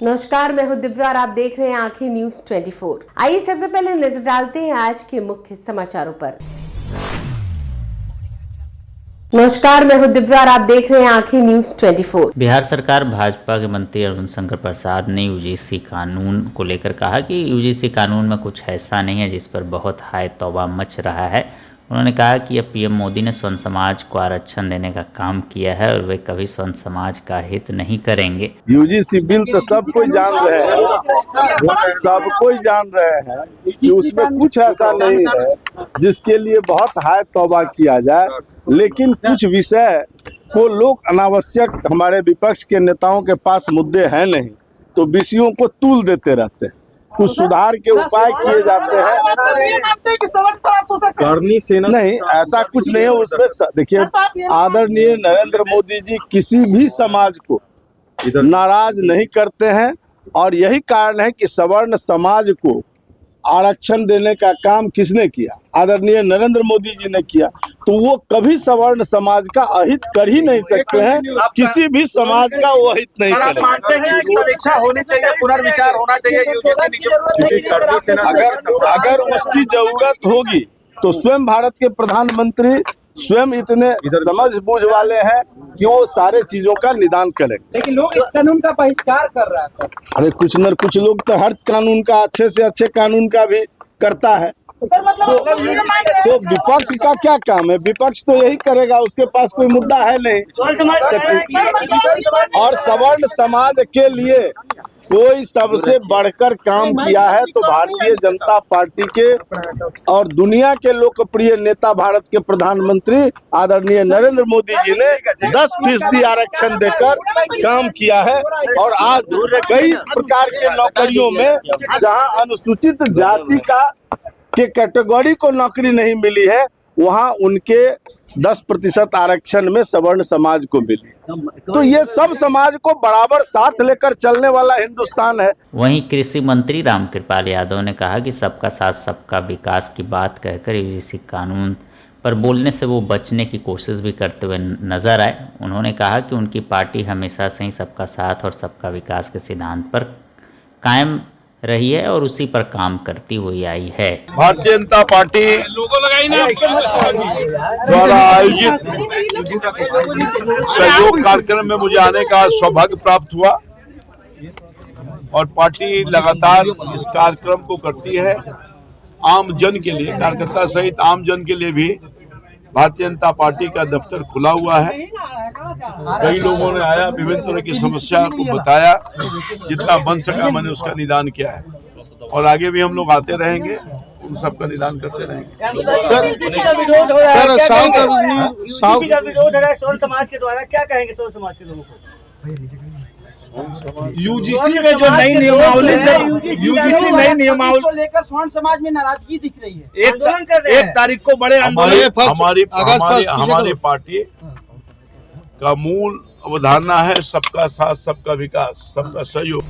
नमस्कार, मैं हूं दिव्या और आप देख रहे हैं आंखें न्यूज 24। आइए सबसे पहले नजर डालते हैं आज के मुख्य समाचारों पर। नमस्कार, मैं हूं दिव्या और आप देख रहे हैं आंखें न्यूज 24। बिहार सरकार भाजपा के मंत्री अरुण शंकर प्रसाद ने यूजीसी कानून को लेकर कहा कि यूजीसी कानून में कुछ ऐसा नहीं है जिस पर बहुत हाय तौबा मच रहा है। उन्होंने कहा कि अब पीएम मोदी ने स्वर्ण समाज को आरक्षण देने का काम किया है और वे कभी स्वर्ण समाज का हित नहीं करेंगे। यूजीसी बिल तो सब कोई जान रहे हैं, सब कोई जान रहे हैं कि उसमें कुछ ऐसा नहीं है जिसके लिए बहुत हाय तौबा किया जाए, लेकिन कुछ विषय वो लोग अनावश्यक हमारे विपक्ष के नेताओं के पास मुद्दे हैं नहीं, तो विषयों को तूल देते रहते हैं। कुछ सुधार के उपाय किए जाते हैं। करनी सेना नहीं, ऐसा कुछ नहीं है उसमें। देखिए, आदरणीय नरेंद्र मोदी जी किसी भी समाज को नाराज नहीं करते हैं और यही कारण है कि सवर्ण समाज को आरक्षण देने का काम किसने किया? आदरणीय नरेंद्र मोदी जी ने किया। तो वो कभी सवर्ण समाज का अहित कर ही नहीं सकते हैं, किसी भी समाज का वो अहित नहीं करेंगे। समीक्षा होनी चाहिए, पुनर्विचार होना चाहिए। अगर उसकी जरूरत होगी तो स्वयं भारत के प्रधानमंत्री स्वयं इतने समझबूझ वाले हैं कि वो सारे चीजों का निदान करेंगे। लेकिन लोग इस कानून का बहिष्कार कर रहे हैं। अरे कुछ न कुछ लोग तो हर कानून का, अच्छे से अच्छे कानून का भी करता है। तो विपक्ष का क्या काम है? विपक्ष तो यही करेगा, उसके पास कोई मुद्दा है नहीं। और सवर्ण समाज के लिए कोई सबसे बढ़कर काम किया है तो भारतीय जनता पार्टी के और दुनिया के लोकप्रिय नेता भारत के प्रधानमंत्री आदरणीय नरेंद्र मोदी जी ने 10% आरक्षण देकर काम किया है। और आज कई प्रकार के नौकरियों में जहां अनुसूचित जाति के कैटेगरी को नौकरी नहीं मिली है, वहां उनके 10% आरक्षण में सवर्ण समाज को मिली। तो ये सब समाज को बराबर साथ लेकर चलने वाला हिंदुस्तान है। वहीं कृषि मंत्री रामकृपाल यादव ने कहा कि सबका साथ सबका विकास की बात कहकर यूजीसी कानून पर बोलने से वो बचने की कोशिश भी करते हुए नजर आए। उन्होंने कहा कि उनकी पार्टी हमेशा से ही सबका साथ और सबका विकास के सिद्धांत पर कायम रही है और उसी पर काम करती हुई आई है। भारतीय जनता पार्टी द्वारा आयोजित सहयोग कार्यक्रम में मुझे आने का सौभाग्य प्राप्त हुआ और पार्टी लगातार इस कार्यक्रम को करती है। आम जन के लिए, कार्यकर्ता सहित आम जन के लिए भी भारतीय जनता पार्टी का दफ्तर खुला हुआ है। कई लोगों ने आया, विभिन्न तरह की समस्या को बताया, जितना बन सका मैंने उसका निदान किया है और आगे भी हम लोग आते रहेंगे, उन सब का निदान करते रहेंगे। विरोध हो रहा है स्वर्ण समाज के द्वारा, क्या कहेंगे स्वर्ण समाज के लोगों को? यूजीसी में जो नई नियमावली को लेकर स्वर्ण समाज में नाराजगी दिख रही है। आंदोलन कर रहे हैं। 1 तारीख को बड़े हमारी पार्टी का मूल अवधारणा है सबका साथ सबका विकास, सबका सहयोग।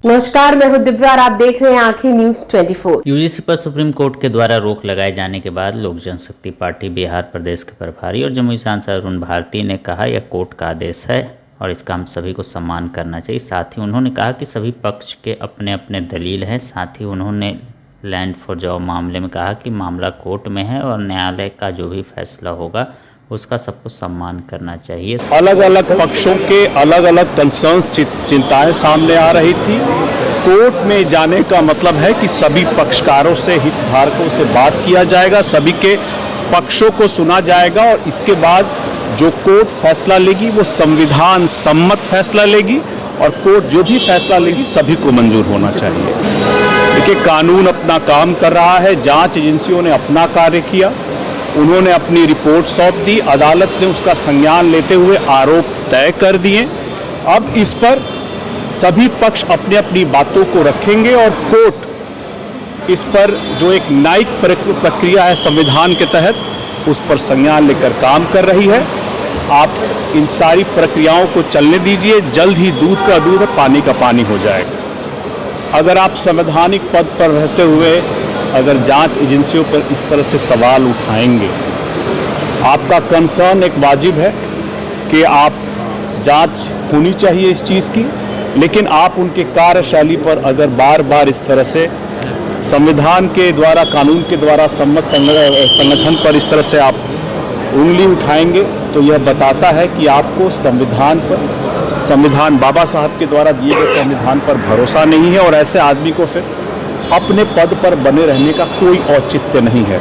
नमस्कार, मैं हूं दिव्या और आप देख रहे हैं आंखें न्यूज 24। यूजीसी पर सुप्रीम कोर्ट के द्वारा रोक लगाए जाने के बाद लोक जनशक्ति पार्टी बिहार प्रदेश के प्रभारी और जमुई सांसद अरुण भारती ने कहा यह कोर्ट का आदेश है और इसका हम सभी को सम्मान करना चाहिए। साथ ही उन्होंने कहा कि सभी पक्ष के अपने अपने दलील हैं। साथ ही उन्होंने लैंड फॉर जॉब मामले में कहा कि मामला कोर्ट में है और न्यायालय का जो भी फैसला होगा उसका सबको सम्मान करना चाहिए। अलग अलग पक्षों के अलग अलग कंसर्न्स, चिंताएं सामने आ रही थी। कोर्ट में जाने का मतलब है कि सभी पक्षकारों से, हितधारकों से बात किया जाएगा, सभी के पक्षों को सुना जाएगा और इसके बाद जो कोर्ट फैसला लेगी वो संविधान सम्मत फैसला लेगी और कोर्ट जो भी फैसला लेगी सभी को मंजूर होना चाहिए। देखिए, कानून अपना काम कर रहा है, जांच एजेंसियों ने अपना कार्य किया, उन्होंने अपनी रिपोर्ट सौंप दी, अदालत ने उसका संज्ञान लेते हुए आरोप तय कर दिए। अब इस पर सभी पक्ष अपनी अपनी बातों को रखेंगे और कोर्ट इस पर जो एक न्यायिक प्रक्रिया है संविधान के तहत, उस पर संज्ञान लेकर काम कर रही है। आप इन सारी प्रक्रियाओं को चलने दीजिए, जल्द ही दूध का दूध और पानी का पानी हो जाएगा। अगर आप संवैधानिक पद पर रहते हुए अगर जांच एजेंसियों पर इस तरह से सवाल उठाएंगे, आपका कंसर्न एक वाजिब है कि आप जांच होनी चाहिए इस चीज़ की, लेकिन आप उनके कार्यशैली पर अगर बार बार इस तरह से संविधान के द्वारा, कानून के द्वारा सम्मत संगठन पर इस तरह से आप उंगली उठाएंगे तो यह बताता है कि आपको संविधान पर, संविधान बाबा साहब के द्वारा दिए गए संविधान पर भरोसा नहीं है, और ऐसे आदमी को फिर अपने पद पर बने रहने का कोई औचित्य नहीं है।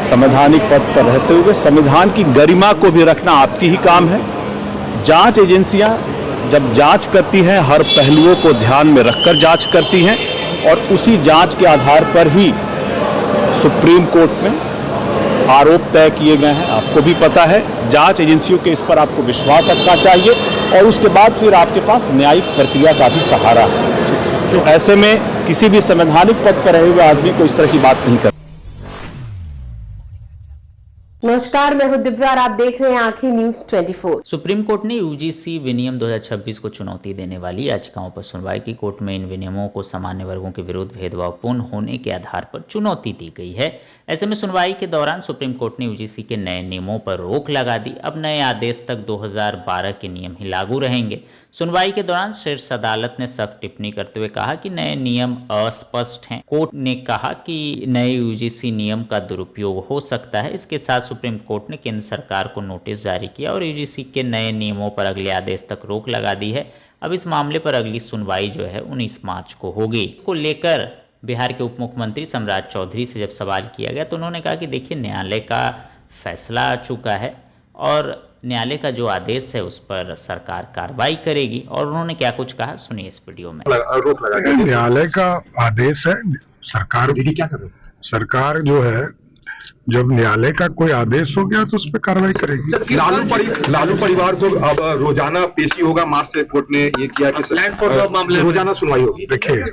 संवैधानिक पद पर रहते हुए संविधान की गरिमा को भी रखना आपकी ही काम है। जांच एजेंसियां जब जांच करती हैं, हर पहलुओं को ध्यान में रखकर जांच करती हैं, और उसी जांच के आधार पर ही सुप्रीम कोर्ट में आरोप तय किए गए हैं। आपको भी पता है, जांच एजेंसियों के इस पर आपको विश्वास रखना चाहिए, और उसके बाद फिर आपके पास न्यायिक प्रक्रिया का भी सहारा है। तो ऐसे में किसी भी संवैधानिक पद पर रहे हुए आदमी को इस तरह की बात नहीं कर। नमस्कार, मैं हूं दिव्या और आप देख रहे हैं आंखें न्यूज 24। सुप्रीम कोर्ट ने यूजीसी विनियम 2026 को चुनौती देने वाली याचिकाओं पर सुनवाई की। कोर्ट में इन विनियमों को सामान्य वर्गों के विरुद्ध भेदभावपूर्ण होने के आधार पर चुनौती दी गई है। ऐसे में सुनवाई के दौरान सुप्रीम कोर्ट ने यूजीसी के नए नियमों पर रोक लगा दी। अब नए आदेश तक 2012 के नियम ही लागू रहेंगे। सुनवाई के दौरान शीर्ष अदालत ने सख्त टिप्पणी करते हुए कहा कि नए नियम अस्पष्ट हैं। कोर्ट ने कहा कि नए यूजीसी नियम का दुरुपयोग हो सकता है। इसके साथ सुप्रीम कोर्ट ने केंद्र सरकार को नोटिस जारी किया और यूजीसी के नए नियमों पर अगले आदेश तक रोक लगा दी है। अब इस मामले पर अगली सुनवाई जो है 19 मार्च को होगी। इसको लेकर बिहार के उप मुख्यमंत्री सम्राट चौधरी से जब सवाल किया गया तो उन्होंने कहा कि देखिए, न्यायालय का फैसला आ चुका है और न्यायालय का जो आदेश है उस पर सरकार कार्रवाई करेगी। और उन्होंने क्या कुछ कहा, सुनिए इस वीडियो में। न्यायालय का आदेश है, सरकार क्या करे? सरकार जो है, जब न्यायालय का कोई आदेश हो गया तो उस पर कार्रवाई करेगी। लालू परिवार को अब रोजाना पेशी होगा। मार्च से कोर्ट ने ये किया कि रोजाना सुनवाई होगी। देखिए,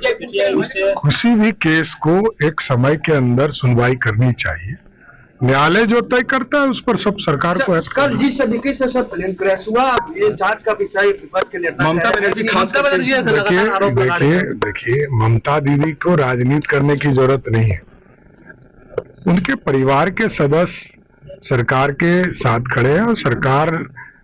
किसी भी केस को एक समय के अंदर सुनवाई करनी चाहिए। न्यायालय जो तय करता है उस पर सब सरकार को कल जिस तरीके से सब प्लेन क्रैश हुआ, ये जांच का विषय विपक्ष के नेता ममता बनर्जी खास देखिए, ममता दीदी को राजनीति करने की जरूरत नहीं है। उनके परिवार के सदस्य सरकार के साथ खड़े हैं और सरकार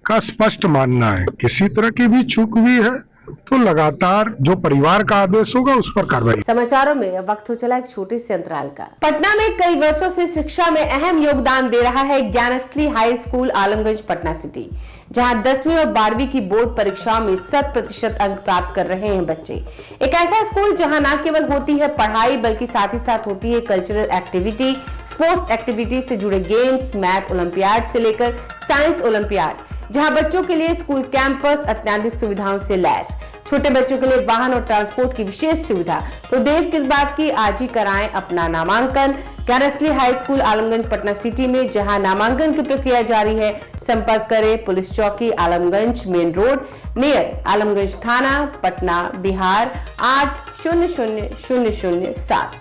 का स्पष्ट मानना है किसी तरह की भी चूक हुई है तो लगातार जो परिवार का आदेश होगा उस पर कार्रवाई। समाचारों में अब वक्त हो चला एक छोटे से अंतराल का। पटना में कई वर्षों से शिक्षा में अहम योगदान दे रहा है Gyansthali high school Alamganj Patna city, जहां 10वीं और 12वीं की बोर्ड परीक्षाओं में 100% अंक प्राप्त कर रहे हैं बच्चे। एक ऐसा स्कूल जहां न केवल होती है पढ़ाई बल्कि साथ ही साथ होती है कल्चरल एक्टिविटी, स्पोर्ट्स एक्टिविटी से जुड़े गेम्स, मैथ ओलंपियाड से लेकर साइंस ओलंपियाड, जहां बच्चों के लिए स्कूल कैंपस अत्याधुनिक सुविधाओं से लैस, छोटे बच्चों के लिए वाहन और ट्रांसपोर्ट की विशेष सुविधा। तो देर किस बात की, आज ही कराएं अपना नामांकन Gyansthali high school Alamganj Patna city में, जहां नामांकन की प्रक्रिया जारी है। संपर्क करें पुलिस चौकी Alamganj main road near Alamganj थाना पटना बिहार 800007।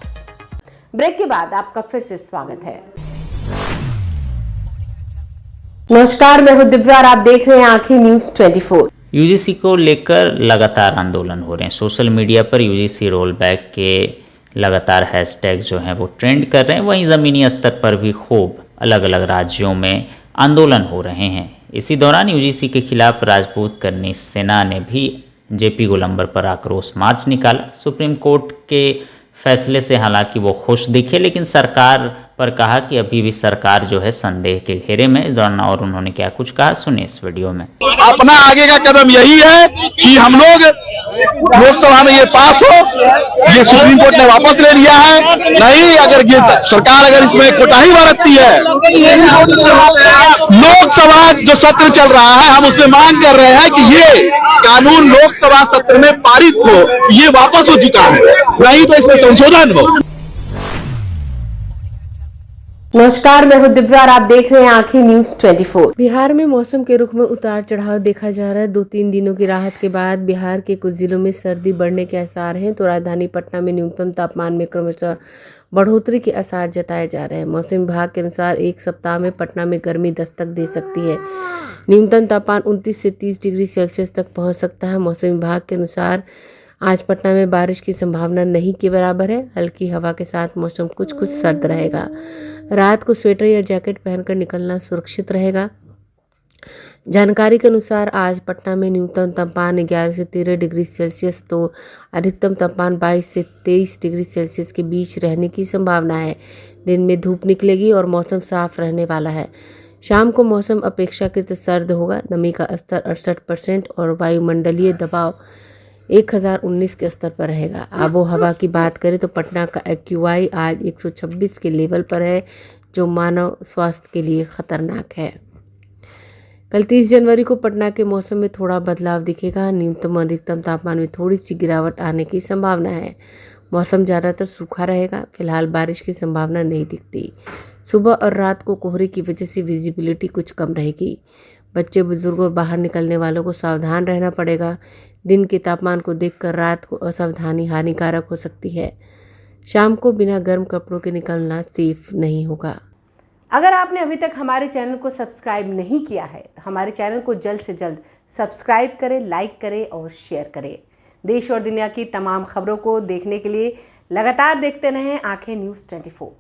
ब्रेक के बाद आपका फिर से स्वागत है। नमस्कार, मैं हूं दिव्या और आप देख रहे हैं आंखें न्यूज 24। यूजीसी को लेकर लगातार आंदोलन हो रहे हैं। सोशल मीडिया पर यूजीसी रोल बैक के लगातार हैशटैग जो हैं वो ट्रेंड कर रहे हैं। वहीं ज़मीनी स्तर पर भी खूब अलग अलग राज्यों में आंदोलन हो रहे हैं। इसी दौरान यूजीसी के खिलाफ राजपूत करनी सेना ने भी जेपी गोलंबर पर आक्रोश मार्च निकाला। सुप्रीम कोर्ट के फैसले से हालांकि वो खुश दिखे, लेकिन सरकार पर कहा कि अभी भी सरकार जो है संदेह के घेरे में। और उन्होंने क्या कुछ कहा, सुनिए इस वीडियो में। अपना आगे का कदम यही है कि हम लोग लोकसभा में ये पास हो। ये सुप्रीम कोर्ट ने वापस ले लिया है। नहीं, अगर ये सरकार अगर इसमें कोताही बरतती है, लोकसभा जो सत्र चल रहा है हम उसमें मांग कर रहे हैं कि ये कानून लोकसभा सत्र में पारित हो। ये वापस हो चुका है, नहीं तो इसमें संशोधन हो। नमस्कार, मैं हूं दिव्या और आप देख रहे हैं आंखें न्यूज 24। बिहार में मौसम के रुख में उतार चढ़ाव देखा जा रहा है। 2-3 दिनों की राहत के बाद बिहार के कुछ जिलों में सर्दी बढ़ने के आसार हैं, तो राजधानी पटना में न्यूनतम तापमान में क्रमशः बढ़ोतरी के आसार जताए जा रहे हैं। मौसम विभाग के अनुसार एक सप्ताह में पटना में गर्मी दस्तक दे सकती है। न्यूनतम तापमान 29 से 30 डिग्री सेल्सियस तक पहुँच सकता है। मौसम विभाग के अनुसार आज पटना में बारिश की संभावना नहीं के बराबर है। हल्की हवा के साथ मौसम कुछ सर्द रहेगा। रात को स्वेटर या जैकेट पहनकर निकलना सुरक्षित रहेगा। जानकारी के अनुसार आज पटना में न्यूनतम तापमान 11 से 13 डिग्री सेल्सियस तो अधिकतम तापमान 22 से 23 डिग्री सेल्सियस के बीच रहने की संभावना है। दिन में धूप निकलेगी और मौसम साफ रहने वाला है। शाम को मौसम अपेक्षाकृत सर्द होगा। नमी का स्तर 68% और वायुमंडलीय दबाव 1019 के स्तर पर रहेगा। आबो हवा की बात करें तो पटना का AQI आज 126 के लेवल पर है, जो मानव स्वास्थ्य के लिए खतरनाक है। कल 30 जनवरी को पटना के मौसम में थोड़ा बदलाव दिखेगा। न्यूनतम और अधिकतम तापमान में थोड़ी सी गिरावट आने की संभावना है। मौसम ज़्यादातर सूखा रहेगा। फिलहाल बारिश की संभावना नहीं दिखती। सुबह और रात को कोहरे की वजह से विजिबिलिटी कुछ कम रहेगी। बच्चे, बुजुर्ग और बाहर निकलने वालों को सावधान रहना पड़ेगा। दिन के तापमान को देखकर रात को असावधानी हानिकारक हो सकती है। शाम को बिना गर्म कपड़ों के निकलना सेफ नहीं होगा। अगर आपने अभी तक हमारे चैनल को सब्सक्राइब नहीं किया है तो हमारे चैनल को जल्द से जल्द सब्सक्राइब करें, लाइक करें और शेयर करें। देश और दुनिया की तमाम खबरों को देखने के लिए लगातार देखते रहें आंखें न्यूज़ 24।